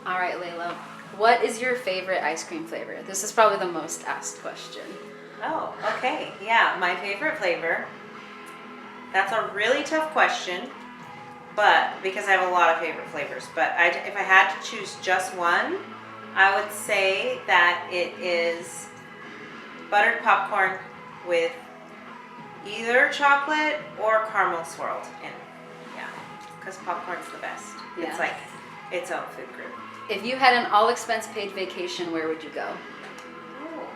All right, Layla. What is your favorite ice cream flavor? This is probably the most asked question. Oh, okay. Yeah, my favorite flavor. That's a really tough question, but because I have a lot of favorite flavors. But if I had to choose just one, I would say that it is buttered popcorn with either chocolate or caramel swirled in. Yeah, because popcorn's the best. Yeah. It's like its own food group. If you had an all-expense-paid vacation, where would you go? Oh,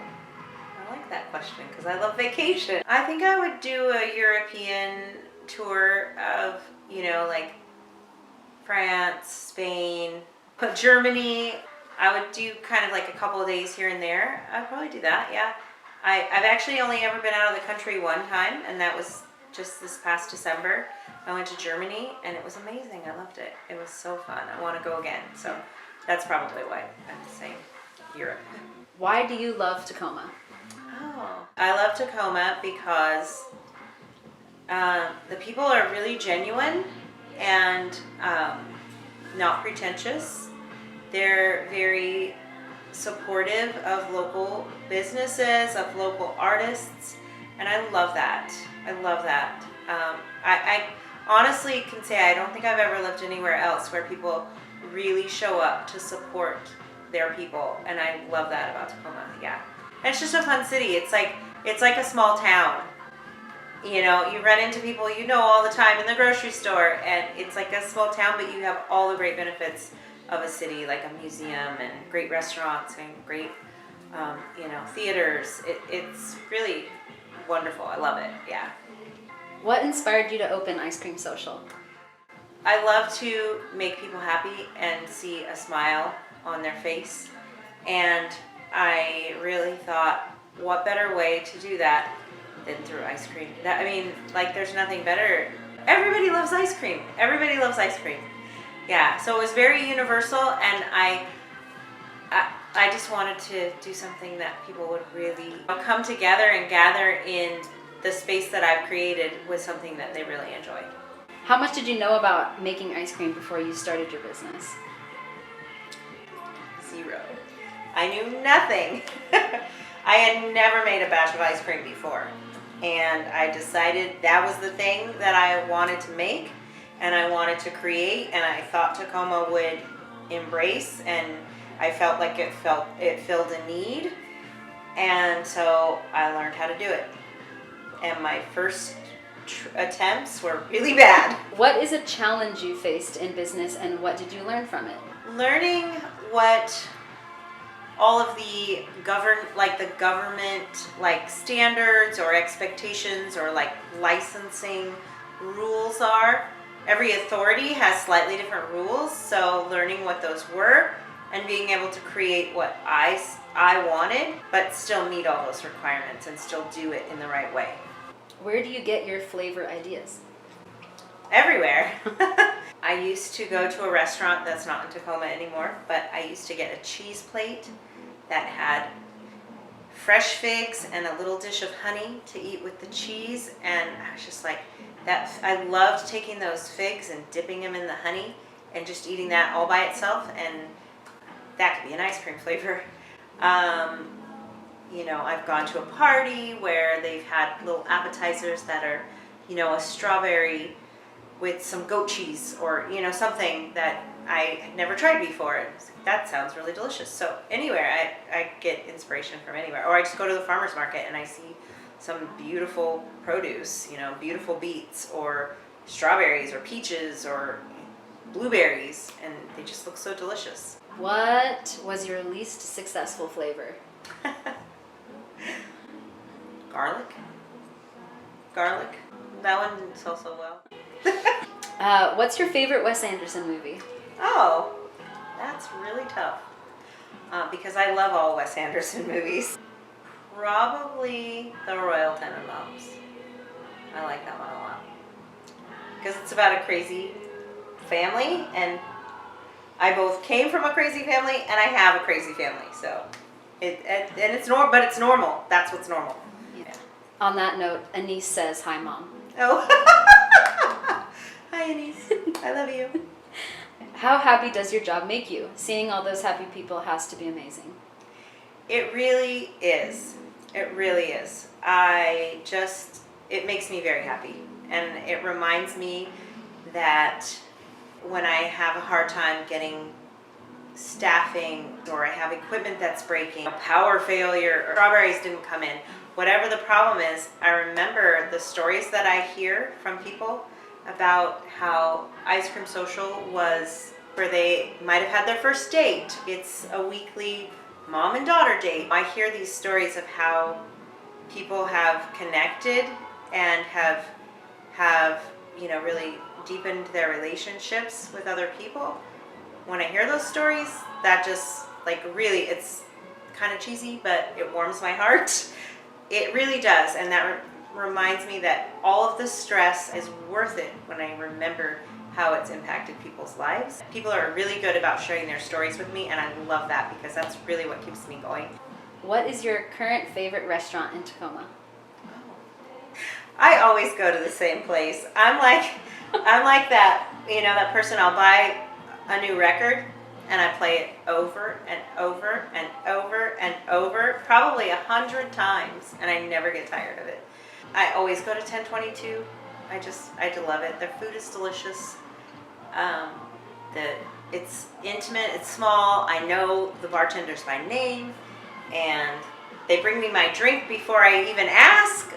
I like that question because I love vacation. I think I would do a European tour of, like France, Spain, Germany. I would do kind of like a couple of days here and there. I'd probably do that, yeah. I've actually only ever been out of the country one time, and that was just this past December. I went to Germany, and it was amazing. I loved it. It was so fun. I want to go again. So that's probably why I'm saying Europe. Why do you love Tacoma? Oh, I love Tacoma because the people are really genuine and not pretentious. They're very supportive of local businesses, of local artists, and I love that. I love that. I honestly can say I don't think I've ever lived anywhere else where people really show up to support their people, and I love that about Tacoma. Yeah, and it's just a fun city. It's like a small town. You run into people all the time in the grocery store, and it's like a small town, but you have all the great benefits of a city, like a museum and great restaurants and great, theaters. It's really wonderful. I love it. Yeah. What inspired you to open Ice Cream Social? I love to make people happy and see a smile on their face, and I really thought, what better way to do that than through ice cream? There's nothing better. Everybody loves ice cream. Everybody loves ice cream. Yeah, so it was very universal, and I just wanted to do something that people would really come together and gather in the space that I've created with something that they really enjoy. How much did you know about making ice cream before you started your business? 0. I knew nothing. I had never made a batch of ice cream before, and I decided that was the thing that I wanted to make and I wanted to create, and I thought Tacoma would embrace, and I felt like it filled a need, and so I learned how to do it. And my first attempts were really bad. What is a challenge you faced in business, and what did you learn from it? Learning what all of the government standards or expectations or licensing rules are. Every authority has slightly different rules, so learning what those were and being able to create what I wanted, but still meet all those requirements and still do it in the right way. Where do you get your flavor ideas? Everywhere. I used to go to a restaurant that's not in Tacoma anymore, but I used to get a cheese plate that had fresh figs and a little dish of honey to eat with the cheese, and I was just like, I loved taking those figs and dipping them in the honey and just eating that all by itself, and that could be an ice cream flavor. I've gone to a party where they've had little appetizers that are, a strawberry with some goat cheese or, something that I had never tried before. And that sounds really delicious. So anywhere, I get inspiration from anywhere. Or I just go to the farmer's market and I see some beautiful produce, beautiful beets or strawberries or peaches or blueberries, and they just look so delicious. What was your least successful flavor? Garlic. That one didn't sell so well. What's your favorite Wes Anderson movie? Oh, that's really tough. Because I love all Wes Anderson movies. Probably The Royal Tenenbaums. I like that one a lot. Because it's about a crazy family, and I both came from a crazy family and I have a crazy family. So, it's normal, but it's normal. That's what's normal. Yeah. On that note, Anise says, "Hi, Mom." Oh. Hi, Anise. I love you. How happy does your job make you? Seeing all those happy people has to be amazing. It really is. It really is. It makes me very happy. And it reminds me that when I have a hard time getting staffing, or I have equipment that's breaking, a power failure, or strawberries didn't come in, whatever the problem is, I remember the stories that I hear from people about how Ice Cream Social was where they might have had their first date. It's a weekly mom and daughter date. I hear these stories of how people have connected and have really deepened their relationships with other people. When I hear those stories, that just really, it's kind of cheesy, but it warms my heart. It really does, and that reminds me that all of the stress is worth it when I remember how it's impacted people's lives. People are really good about sharing their stories with me, and I love that because that's really what keeps me going. What is your current favorite restaurant in Tacoma? I always go to the same place. I'm like that, that person. I'll buy a new record and I play it over and over and over and over, probably 100 times, and I never get tired of it. I always go to 1022. I love it. Their food is delicious. It's intimate, it's small. I know the bartenders by name, and they bring me my drink before I even ask.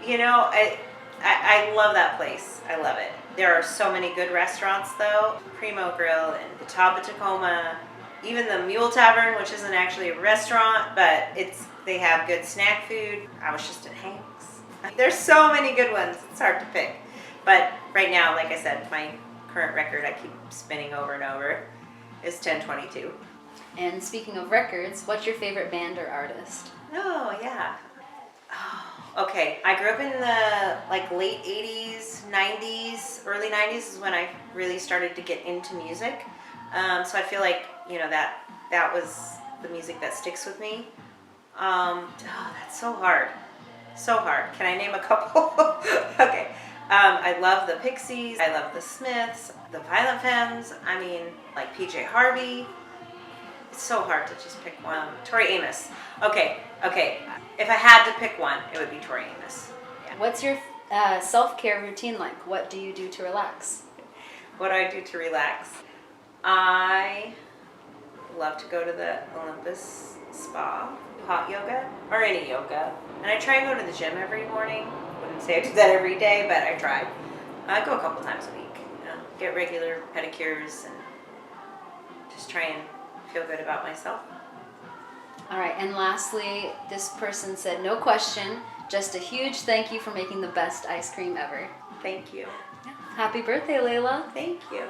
I love that place. I love it. There are so many good restaurants, though. Primo Grill and the Top of Tacoma, even the Mule Tavern, which isn't actually a restaurant, but they have good snack food. I was just at Hank's. There's so many good ones. It's hard to pick. But right now, like I said, my current record I keep spinning over and over is 1022. And speaking of records, what's your favorite band or artist? Oh, yeah. Okay, I grew up in the late 80s, 90s, early 90s is when I really started to get into music. So I feel like, that was the music that sticks with me. That's so hard. So hard. Can I name a couple? Okay. I love the Pixies. I love the Smiths, the Violent Femmes. PJ Harvey. It's so hard to just pick one. Tori Amos. Okay. If I had to pick one, it would be Tori Amos. Yeah. What's your self-care routine like? What do you do to relax? What do I do to relax? I love to go to the Olympus Spa, hot yoga, or any yoga. And I try and go to the gym every morning. Wouldn't say I do that every day, but I try. I go a couple times a week. Get regular pedicures and just try and feel good about myself. All right, and lastly, this person said, no question, just a huge thank you for making the best ice cream ever. Thank you. Happy birthday, Layla. Thank you.